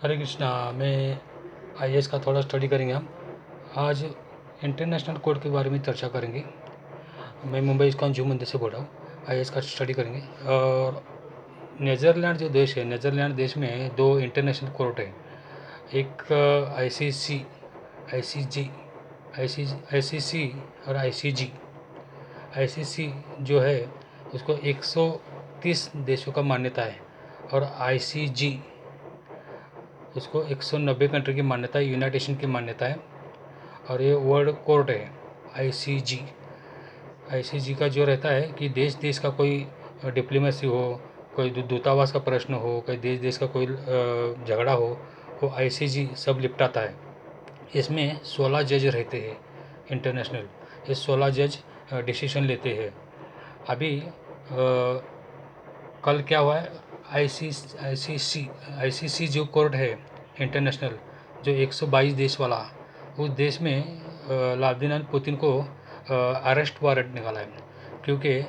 हरे कृष्णा। मैं आईएएस का थोड़ा स्टडी करेंगे हम आज। इंटरनेशनल कोड के बारे में चर्चा करेंगे। मैं मुंबई इस्कॉन जू मंदिर से बोल रहा हूँ। आईएएस का स्टडी करेंगे। और नीदरलैंड जो देश है, नीदरलैंड देश में दो इंटरनेशनल कोर्ट है। एक आईसीसी, आईसीजी, आईसीसी और आईसीजी। आईसीसी जो है उसको 130 देशों का मान्यता है और आईसीजी उसको 190 कंट्री की मान्यता है, यूनाइटेड नेशन की मान्यता है। और ये वर्ल्ड कोर्ट है आईसीजी। आईसीजी का जो रहता है कि देश देश का कोई डिप्लोमेसी हो, कोई दूतावास का प्रश्न हो, कोई देश देश का कोई झगड़ा हो, वो आईसीजी सब निपटाता है। इसमें 16 जज रहते हैं इंटरनेशनल। ये 16 जज डिसीजन लेते हैं। अभी कल क्या हुआ है, आईसीसी जो कोर्ट है इंटरनेशनल, जो 122 देश वाला, उस देश में व्लादिमीर पुतिन को अरेस्ट वारंट निकाला है। क्योंकि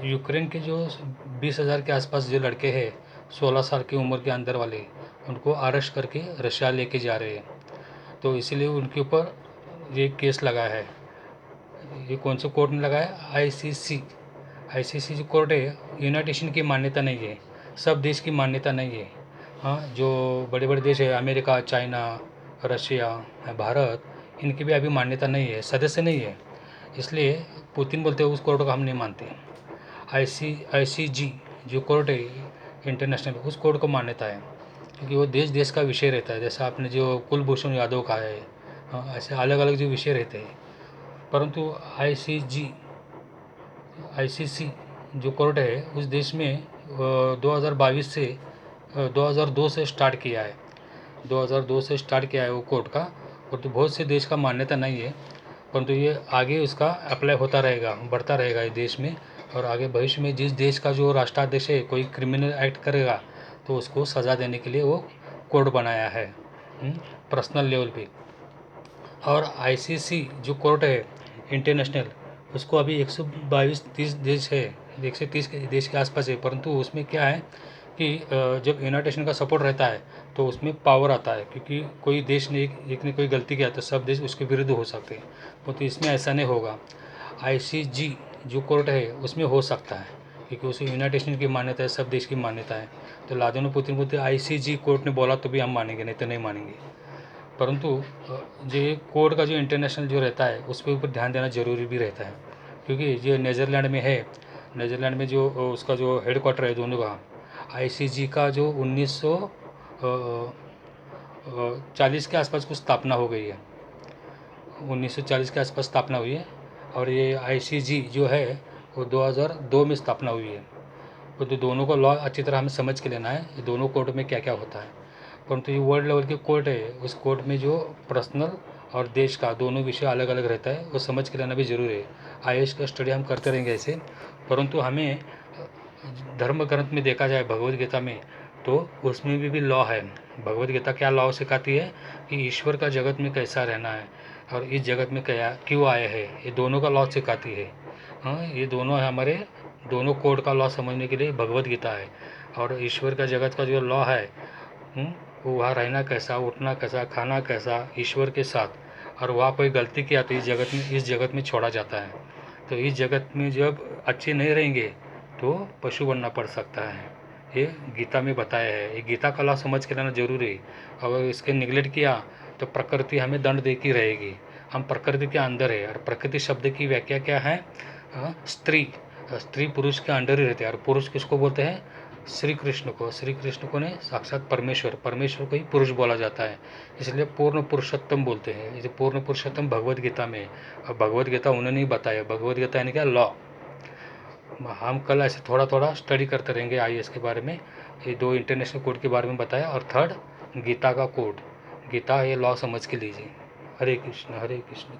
यूक्रेन के जो 20,000 के आसपास जो लड़के हैं 16 साल की उम्र के अंदर वाले, उनको अरेस्ट करके रशिया लेके जा रहे हैं। तो इसीलिए उनके ऊपर ये केस लगा है। ये कौन से कोर्ट ने लगाया? आईसीसी। आईसीसी जो कोर्ट है, यूनाइटेड नेशन की मान्यता नहीं है, सब देश की मान्यता नहीं है। हाँ, जो बड़े बड़े देश है, अमेरिका, चाइना, रशिया, भारत, इनकी भी अभी मान्यता नहीं है, सदस्य नहीं है। इसलिए पुतिन बोलते हैं उस कोर्ट को हम नहीं मानते। आईसीजी जो कोर्ट है इंटरनेशनल, उस कोर्ट को मान्यता है, क्योंकि वो देश देश का विषय रहता है। जैसा आपने जो कुलभूषण यादव का है, हाँ, ऐसे अलग अलग जो विषय रहते हैं। परंतु आईसीसी जो कोर्ट है उस देश में 2022 से 2002 से स्टार्ट किया है। 2002 से स्टार्ट किया है वो कोर्ट का। और तो बहुत से देश का मान्यता नहीं है, परंतु ये आगे उसका अप्लाई होता रहेगा, बढ़ता रहेगा इस देश में। और आगे भविष्य में जिस देश का जो राष्ट्राध्यक्ष है कोई क्रिमिनल एक्ट करेगा तो उसको सज़ा देने के लिए वो कोर्ट बनाया है पर्सनल लेवल पे। और आईसीसी जो कोर्ट है इंटरनेशनल, उसको अभी 122-30 देश है, 130 के देश के आसपास है। परंतु उसमें क्या है कि जब यूनाइटेड नेशन का सपोर्ट रहता है तो उसमें पावर आता है, क्योंकि कोई देश ने एक ने कोई गलती किया तो सब देश उसके विरुद्ध हो सकते हैं। तो इसमें ऐसा नहीं होगा। आईसीजी जो कोर्ट है उसमें हो सकता है, क्योंकि उसे यूनाइटेड नेशन की मान्यता है, सब देश की मान्यता है। तो व्लादिमीर पुतिन बोलते आईसीजी कोर्ट ने बोला तो भी हम मानेंगे, नहीं तो नहीं मानेंगे। परंतु जो ये कोड का जो इंटरनेशनल जो रहता है उस पर ऊपर ध्यान देना ज़रूरी भी रहता है, क्योंकि ये नीदरलैंड में है। नीदरलैंड में जो उसका जो हेडक्वार्टर है दोनों का, आईसीजी का जो 1940 के आसपास कुछ स्थापना हो गई है, 1940 के आसपास स्थापना हुई है। और ये आईसीजी जो है वो 2002 में स्थापना हुई है। तो दोनों का लॉ अच्छी तरह हमें समझ के लेना है, ये दोनों कोर्ट में क्या क्या होता है। परंतु ये वर्ल्ड लेवल की कोर्ट है, उस कोर्ट में जो पर्सनल और देश का दोनों विषय अलग अलग रहता है, वो समझ के लेना भी ज़रूरी है। आईएएस का स्टडी हम करते रहेंगे ऐसे। परंतु हमें धर्म ग्रंथ में देखा जाए, भगवद गीता में, तो उसमें भी लॉ है। भगवद गीता क्या लॉ सिखाती है कि ईश्वर का जगत में कैसा रहना है और इस जगत में क्या क्यों आए हैं, ये दोनों का लॉ सिखाती है। हाँ, ये दोनों है हमारे दोनों कोड का लॉ समझने के लिए भगवद गीता है। और ईश्वर का जगत का जो लॉ है, वो वहाँ रहना कैसा, उठना कैसा, खाना कैसा ईश्वर के साथ। और वहाँ कोई गलती किया तो इस जगत में छोड़ा जाता है। तो इस जगत में जब अच्छे नहीं रहेंगे तो पशु बनना पड़ सकता है। ये गीता में बताया है। ये गीता का लॉ समझ के लेना जरूरी है। अगर इसके निगलेक्ट किया तो प्रकृति हमें दंड देती रहेगी। हम प्रकृति के अंदर है। और प्रकृति शब्द की व्याख्या क्या है? स्त्री। स्त्री पुरुष के अंडर ही रहते हैं। और पुरुष किसको बोलते हैं? श्री कृष्ण को। श्री कृष्ण को ने साक्षात परमेश्वर, परमेश्वर को ही पुरुष बोला जाता है, इसलिए पूर्ण पुरुषोत्तम बोलते हैं। इसे पूर्ण पुरुषोत्तम भगवद गीता में। और भगवद गीता उन्होंने ही बताया। भगवद गीता यानी क्या? लॉ। हम कल ऐसे थोड़ा थोड़ा स्टडी करते रहेंगे आईएएस के बारे में। ये दो इंटरनेशनल कोड के बारे में बताया, और थर्ड गीता का कोड। गीता ये लॉ समझ के लीजिए। हरे कृष्ण हरे कृष्ण।